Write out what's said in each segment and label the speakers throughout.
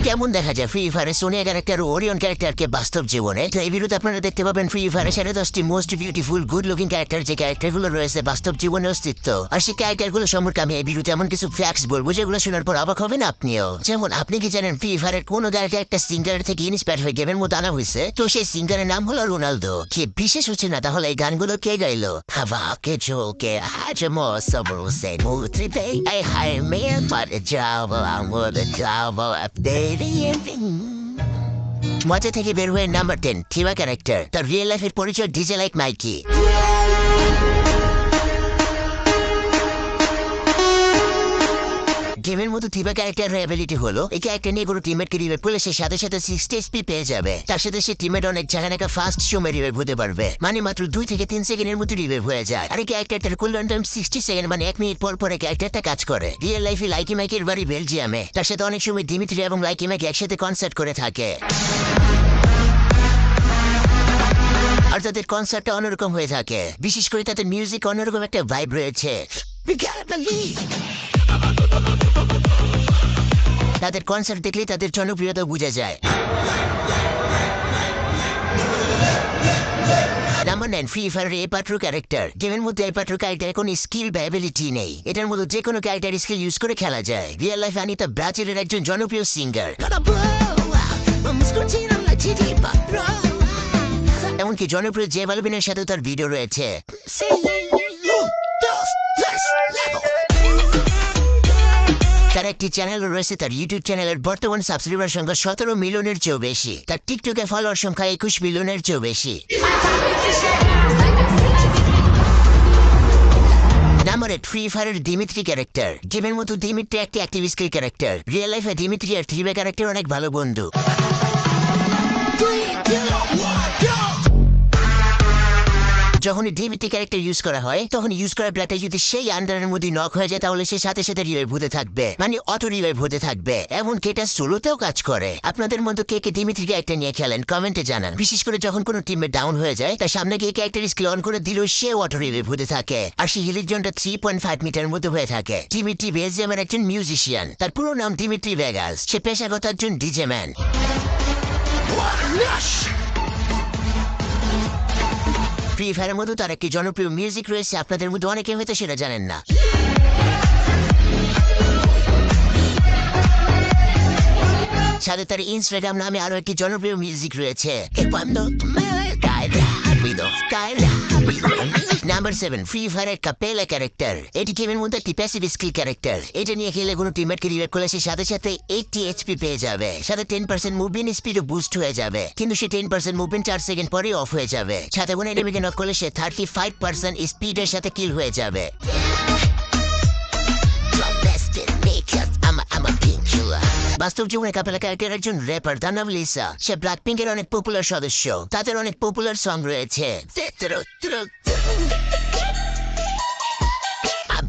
Speaker 1: কেমন দেখা যায় ফ্রি ফায়ারে সোনিয়া ক্যারেক্টার ও ওরিয়ন ক্যারেক্টারকে বাস্তব জীবনে। তো এই ভিডিওতে আপনারা দেখতে পাবেন ফ্রি ফায়ারের 10টি most beautiful good looking character, যে ক্যারেক্টারগুলো রয়েছে বাস্তব জীবনে অস্তিত্ব। আর সেই ক্যারেক্টারগুলো সম্পর্কে আমি এই ভিডিওতে এমন কিছু ফ্যাক্টস বলবো যেগুলো শোনার পর অবাক হবেন আপনিও। যেমন আপনি কি জানেন ফ্রি ফায়ারের কোন গায়কের একটা সিঙ্গার থেকে ইন্সপায়ার হয়ে গেমের মতো আনা হয়েছে? তো সেই সিঙ্গারের নাম হলো রোনালদো। কি বিশেষ হচ্ছে না? তাহলে এই গানগুলো কে গাইলো? হাওয়া কে ঝোঁকে হাজমো সবর সে মুত্রিতে এই হাই মে পার যাবো আমর যাবো আপনি। মজা থেকে বের হয়ে নাম্বার 10 থিবা ক্যারেক্টার। তার রিয়েল লাইফের পরিচয় ডিজে লাইক মাইকি। গেমের মতো থিবা ক্যারেক্টার অ্যাবিলিটি হলো এই ক্যারেক্টার নিয়ে কোনো টিমমেটকে রিভাইভ করলে সে সাথে সাথে 60 এসপি পেয়ে যাবে। তার সাথে সে টিমমেট অনেক জায়গায় ফাস্ট সময় রিভাইভ হতে পারবে, মানে মাত্র 2 থেকে 3 সেকেন্ডের মতো রিভাইভ হয়ে যায়। আর এই ক্যারেক্টারটার কুলডাউন টাইম 60 সেকেন্ড, মানে 1 মিনিট পর পরে ক্যারেক্টারটা কাজ করে। রিয়েল লাইফে লাইকি মাইকের বাড়ি বেলজিয়ামে। তার সাথে অনেক সময় দিমিত্রি এবং লাইকি মাইক একসাথে কনসার্ট করে থাকে। আর তাদের কনসার্টটা অন্যরকম হয়ে থাকে, বিশেষ করে তাদের মিউজিক অন্যরকম একটা ভাইব রয়েছে। তাদের কনসার্ট দেখলে তাদের জনপ্রিয়তা বোঝা যায়। নাম্বার 9 ফ্রি ফায়ারের এই পাত্র ক্যারেক্টার। গেমের মধ্যে এই পাত্র ক্যারেক্টার কোনো স্কিল বা অ্যাবিলিটি নেই। এটার মধ্যে যে কোনো ক্যারেক্টার স্কিল ইউজ করে খেলা যায়। রিয়েল লাইফে আনিতা ব্রাজিলের একজন জনপ্রিয় সিঙ্গার। এমনকি জনপ্রিয় জে বালবিনের সাথে তার ভিডিও রয়েছে। তার একটি চ্যানেল রয়েছে, তার ইউটিউব চ্যানেলের বর্তমান সাবস্ক্রাইবার সংখ্যা 17 মিলিয়নের চেয়েও বেশি। তার টিকটকে ফলোয়ার সংখ্যা 21 মিলিয়নের চেয়েও বেশি। নাম্বার 8 ফ্রি ফায়ারের দিমিত্রি ক্যারেক্টার। গেমের মতো দিমিত্রি একটি অ্যাক্টিভিস্ট ক্যারেক্টার। রিয়েল লাইফে দিমিত্রি আর থ্রিবা ক্যারেক্টার অনেক ভালো বন্ধু। যখনই ডিমিটি ক্যারেক্টার ইউজ করা হয় তখন ইউজ করা ব্লাডটা যদি সেই আন্ডারের মধ্যে নক হয়ে যায় তাহলে সে সাথে সাথে রিভাইভ হতে থাকবে, মানে অটো রিভাইভ হতে থাকবে। এমনকি এটা সোলোতেও কাজ করে। আপনাদের মধ্যে কে কে ডিমিটি ক্যারেক্টার নিয়ে খেলেন কমেন্টে জানান। বিশেষ করে যখন কোনো টিমে ডাউন হয়ে যায় তার সামনে গিয়ে ক্যারেক্টার স্কিল অন করে দিলেও সে অটো রিভাইভ হতে থাকে। আর সেই হিলির জোনটা 3.5 মিটারের মধ্যে হয়ে থাকে। ডিমিট্রি বেলজিয়ামের একজন মিউজিশিয়ান। তার পুরো নাম ডিমিট্রি ভেগাস। সে পেশাগত একজন ডিজে ম্যান। ফ্রি ফায়ারের মধ্যে তার একটি জনপ্রিয় মিউজিক রয়েছে, আপনাদের মধ্যে অনেকে হয়তো সেটা জানেন না। সাথে তার ইনস্টাগ্রাম নামে আরো একটি জনপ্রিয় মিউজিক রয়েছে। নাম্বার 7 ফ্রি ফায়ারের কাপেলা ক্যারেক্টার। এটি গেমের মধ্যে একটি প্যাসিভ স্কিল ক্যারেক্টার। এটা নিয়ে খেলে কোনো টিমমেটকে রিভাইভ করলে সে সাথে সাথে 80 এইচপি পেয়ে যাবে। সাথে 10% মুভমেন্ট স্পিডও বুস্ট হয়ে যাবে, কিন্তু সে 10% মুভমেন্ট 4 সেকেন্ড পরেই অফ হয়ে যাবে। সাথে কোনো এনিমিকে নক করলে সে 35% স্পিডের সাথে কিল হয়ে যাবে। বাস্তব জীবনে কাপেলা ক্যারেক্টার একজন র্যাপার, তার নাম লিসা। সে ব্ল্যাক পিঙ্কের অনেক পপুলার সদস্য। তাদের অনেক পপুলার সং রয়েছে।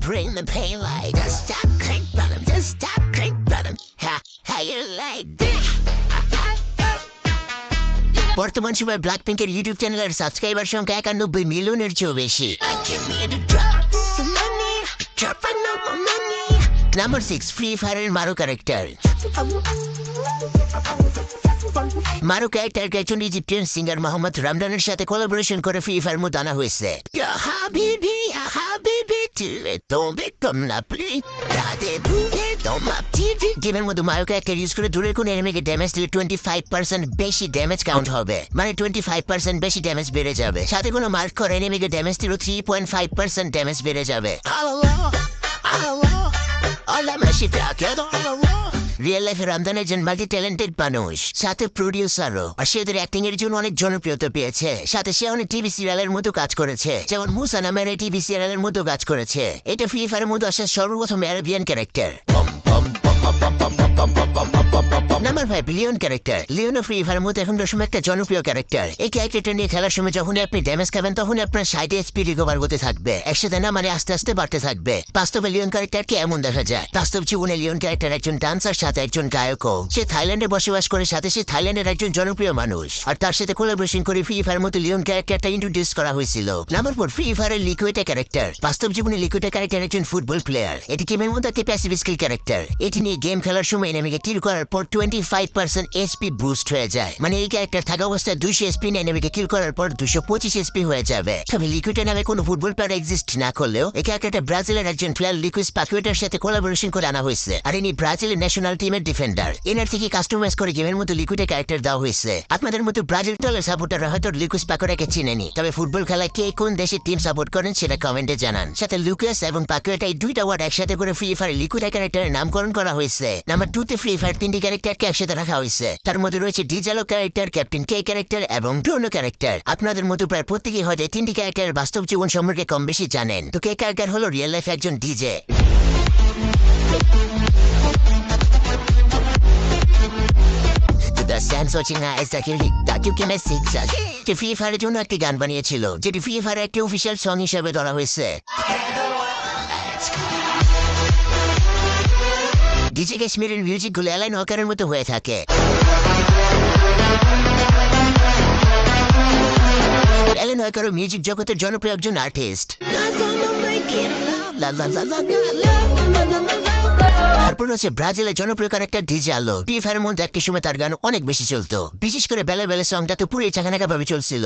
Speaker 1: Bring the pain like a stop crank bottom, just stop crank bottom. How you like this? বর্তমান সময়ে ব্ল্যাক পিঙ্কের ইউটিউব চ্যানেলের সাবস্ক্রাইবার সংখ্যা 91 মিলিয়নের চেয়েও বেশি। নাম্বার 6 ফ্রি ফায়ারের মারো ক্যারেক্টার। মারো ক্যারেক্টারকে একজন ইজিপ্টিয়ান সিঙ্গার মোহাম্মদ রামদানের সাথে কোলাবোরেশন করে ফ্রি ফায়ার মধ্যে আনা হয়েছে। গেমের মধ্যে মারো ক্যারেক্টার ইউজ করে দূরের কোন এনিমিকে ড্যামেজ দিলে 25% বেশি ড্যামেজ কাউন্ট হবে, মানে 25% বেশি ড্যামেজ বেড়ে যাবে। সাথে কোনো মার্ক করে এনিমিকে ড্যামেজ দিলে 3.5% ড্যামেজ বেড়ে যাবে। রিয়েল লাইফে রামদান একজন মাল্টি ট্যালেন্টেড মানুষ, সাথে প্রডিউসারও। আর সে ওদের অ্যাক্টিং এর জন্য অনেক জনপ্রিয়তা পেয়েছে। সাথে সে অনেক টিভি সিরিয়ালের মতো কাজ করেছে, যেমন মুসা নামের এই টিভি সিরিয়ালের মতো কাজ করেছে। এটা ফ্রি ফায়ারের মধ্যে আসা সর্বপ্রথম Arabian character. Number 5 Leon character. লিওনও ফ্রি ফায়ারের মধ্যে এখন সময় একটা জনপ্রিয় ক্যারেক্টার। এই ক্যারেক্টারটা নিয়ে খেলার সময় যখনই আপনি ড্যামেজ খাবেন তখনই আপনার 60 এইচপি রিকভার হতে থাকবে। একসাথে না, মানে আস্তে আস্তে বাড়তে থাকবে। বাস্তবে লিওন ক্যারেক্টারকে এমন দেখা যায়। বাস্তব জীবনে লিওন ক্যারেক্টার একজন ডান্সার, সাথে একজন গায়কও। সে থাইল্যান্ডে বসবাস করে, সাথে সে থাইল্যান্ডের একজন জনপ্রিয় মানুষ। আর তার সাথে কোলাবোরেশন করে ফ্রি ফায়ারের মতো লিওন ক্যারেক্টারটা ইন্ট্রোডিউস করা হয়েছিল। নাম্বার 4 ফ্রি ফায়ারের লিকুইডা ক্যারেক্টার। বাস্তব জীবনে লিকুইডা ক্যারেক্টার একজন ফুটবল প্লেয়ার। এটি গেমের মধ্যে একটি প্যাসিভ স্কিল ক্যারেক্টার। এটি নিয়ে গেম খেলার সময় এনিমিকে কিল করার পর 20 25% HP বুস্ট হয়ে যায়। মানে এই ক্যারেক্টার থাকা অবস্থায় 200 HP এনিমিকে কিল করার পর 225 HP হয়ে যাবে। তবে লিকুইডের নামে কোনো ফুটবল প্লেয়ার এক্সিস্ট না করলেও এই ক্যারেক্টারটা ব্রাজিলের একজন প্লেয়ার লিকুইস পাকুয়েটার সাথে কোলাবোরেশন করে আনা হয়েছে। আর ইনি ব্রাজিলের ন্যাশনাল টিমের ডিফেন্ডার। এনার থেকে কাস্টমাইজ করে গেমের মতো লিকুইডের ক্যারেক্টার দেওয়া হয়েছে। আপনাদের মতো ব্রাজিল দলের সাপোর্টাররা হয়তো লিকুইস পাকুয়েটাকে চিনেনি, তবে ফুটবল খেলায় কে কোন দেশের টিম সাপোর্ট করেন সেটা কমেন্টে জানান। সাথে লুকাস এবং পাকুয়েটা এই দুইটা ওয়ার্ড একসাথে করে ফ্রি ফায়ার লিকুইড ক্যারেক্টারের নামকরণ করা হয়েছে। নাম্বার 2 তে ফ্রি ফায়ার 3টি ক্যারেক্টারকে একসাথে রাখা হয়েছে। তার মধ্যে রয়েছে ডিজালো ক্যারেক্টার, ক্যাপ্টেন কে ক্যারেক্টার এবং ব্রুনো ক্যারেক্টার। আপনাদের মতো প্রায় প্রত্যেকেই হয়তো 3টি ক্যারেক্টারের বাস্তব জীবন সম্পর্কে কম বেশি জানেন। তো কে ক্যারেক্টার হলো রিয়েল লাইফ একজন ডিজে। ফ্রি ফায়ারের জন্য একটি গান বানিয়েছিল, যেটি ফ্রি ফায়ারের একটি অফিসিয়াল সং হিসেবে ধরা হয়েছে। ডিজে কাশ্মীরের মিউজিক গুলো অ্যালাইন ওয়াকারের মতো হয়ে থাকে। অ্যালাইন ওয়াকার মিউজিক জগতের জনপ্রিয় একজন আর্টিস্ট। তারপর হচ্ছে ব্রাজিলের জনপ্রিয় ক্যারেক্টার ডিজালো। ফ্রি ফায়ারের মধ্যে একটি সময় তার গান অনেক বেশি চলতো, বিশেষ করে বেলা বেলা সংটা তো পুরোই চাকানাকা ভাবে চলছিল।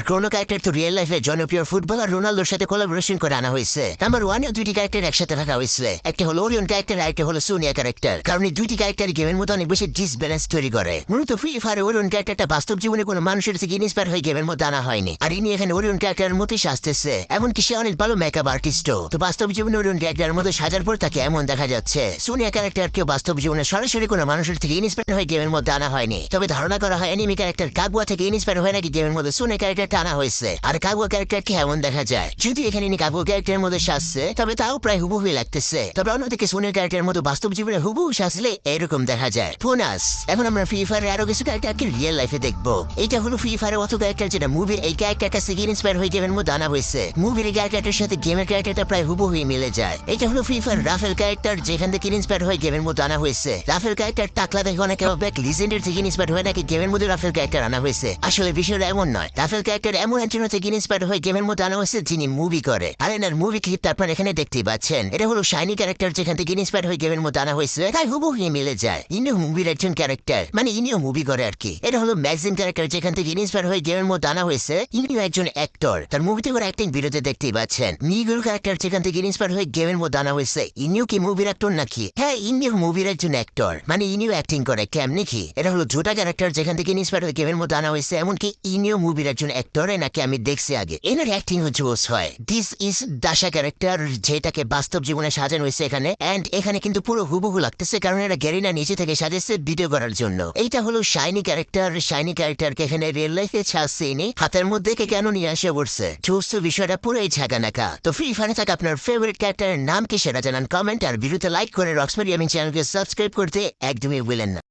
Speaker 1: ক্রোনো ক্যারেক্টার তো রিয়েল লাইফে জনপ্রিয় ফুটবলার রোনাল্ডোর সাথে কোলাবোরেশন করে আনা হয়েছে। নাম্বার 1 এ 2টি ক্যারেক্টার একসাথে রাখা হয়েছে। একটা হলো ওরিয়ন ক্যারেক্টার আর একটা হলো সোনিয়া ক্যারেক্টার। কারণ এই 2টি ক্যারেক্টার গেমের মধ্যে অনেক বেশি ডিসব্যালেন্স তৈরি করে। মূলত ফ্রি ফায়ারে ওরিয়ন ক্যারেক্টারটা বাস্তব জীবনে কোনো মানুষের থেকে ইন্সপায়ার হয়ে গেমের মধ্যে আনা হয়নি। আর ইনি এখানে ওরিয়ন ক্যারেক্টারের মতোই সাজতেছে। এমনকি সে অনেক ভালো মেকআপ আর্টিস্টও। তো বাস্তব জীবনে ওরিয়ন ক্যারেক্টারের মধ্যে সাজার পর তাকে এমন দেখা যাচ্ছে। সোনিয়া ক্যারেক্টারকেও বাস্তব জীবনে সরাসরি কোনো মানুষের থেকে ইন্সপায়ার হয়ে গেমের মধ্যে আনা হয়নি। তবে ধারণা করা হয় এনিমি ক্যারেক্টার কাগুয়া থেকে ইন্সপায়ার হয়ে নাকি গেমের মধ্যে সোনিয়া ক্যারেক্টারটা আনা হয়েছে। আর কাগুয়া ক্যারেক্টারকে এমন দেখা যায়। যদি এখানে ইনি কাগুয়া ক্যারেক্টারের মধ্যে সাজছে তবে তাও প্রায় হুবহুই লাগতেছে। তবে অন্যদিকে সোনিয়া ক্যারেক্টারের মতো বাস্তব জীবনে হুবহু সাজলে এরকম দেখা যায়। বোনাস, এখন আমরা ফ্রি ফায়ারে আরো কিছু ক্যারেক্টারকে রিয়েল লাইফে দেখবো। এটা হলো ফ্রি ফায়ারের অত ক্যারেক্টার যেটা মুভির এই ক্যারেক্টার কাছে ইন্সপায়ার হয়ে গেমের মধ্যে আনা হয়েছে। মুভির এই ক্যারেক্টারের সাথে গেমের ক্যারেক্টারটা প্রায় হুবহুই মিলে যায়। এটা হলো ফ্রি ফায়ার রাফেল ক্যারেক্টার, যেখান থেকে ইন্সপায়ার হয়ে গেমের মধ্যে আনা হয়েছে। রাফেল ক্যারেক্টার টাকলা দেখে অনেকে ব্যাক লিজেন্ডের থেকে ইন্সপায়ার হয়ে নাকি গেমের মধ্যে রাফেল ক্যারেক্টার আনা হয়েছে। আসলে বিষয়টা এমন নয়। রাফেল ক্যারেক্টার এমন একজনের থেকে ইন্সপায়ার হয়ে গেমের মধ্যে আনা হয়েছে যিনি মুভি করে। আর এনার মুভি ক্লিপটা আপনারা এখানে দেখতেই পাচ্ছেন। এটা হলো শাইনি ক্যারেক্টার, যেখান থেকে ইন্সপায়ার হয়ে গেমের মধ্যে আনা হয়েছে। তাই হুবহুই মিলে যায়। ইনিও মুভির একজন ক্যারেক্টার, মানে ইনিও মুভি করে আর কি। এটা হলো ম্যাগজিন ক্যারেক্টার, যেখান থেকে ইন্সপায়ার হয়ে গেমের মধ্যে আনা হয়েছে। ইনিও একজন অ্যাক্টর, তার মুভিতে করে অ্যাক্টিং ভিডিওতে দেখতেই পাচ্ছেন। মিগুল ক্যারেক্টার, যেখান থেকে ইন্সপায়ার হয়ে গেমের মধ্যে আনা হয়েছে। ইনিও কি মুভির অ্যাক্টর নাকি? হ্যাঁ, ইনিও মুভির একজন অ্যাক্টর, মানে ইনিও অ্যাক্টিং করে। কেমনি কি? এটা হলো জোটা ক্যারেক্টার, যেখান থেকে ইন্সপায়ার হয়ে গেমের মধ্যে আনা হয়েছে। এমনকি ইনিও মুভির একজন অ্যাক্টর নাকি আমি দেখছি আগে। এনার অ্যাক্টিং হচ্ছে হয়। দিস ইজ দাসা ক্যারেক্টার, যেটাকে বাস্তব জীবনে সাজানো হয়েছে এখানে। এন্ড এখানে কিন্তু পুরো হুবহু লাগতেছে, কারণ এটা গেরিনা নিচে থেকে সাজেছে ভিডিও করার জন্য। এইটা হলো শাইনি ক্যারেক্টার। শাইনি ক্যারেক্টারকে এখানে রিয়েল লাইফে ছাড়ছে ইনি। হাতের মধ্যে কে কেন নিয়ে আসে পড়ছে, চুস্ত বিষয়টা পুরোই ঝাঁকানাকা। তো ফ্রি ফায়ারে থাকা আপনার ফেভারিট ক্যারেক্টারের নাম কি সেটা জানান কমেন্ট, আর ভিডিওতে লাইক করে রক্সমেরি আমি চ্যানেলকে সাবস্ক্রাইব করতে একদমই ভুলেন না।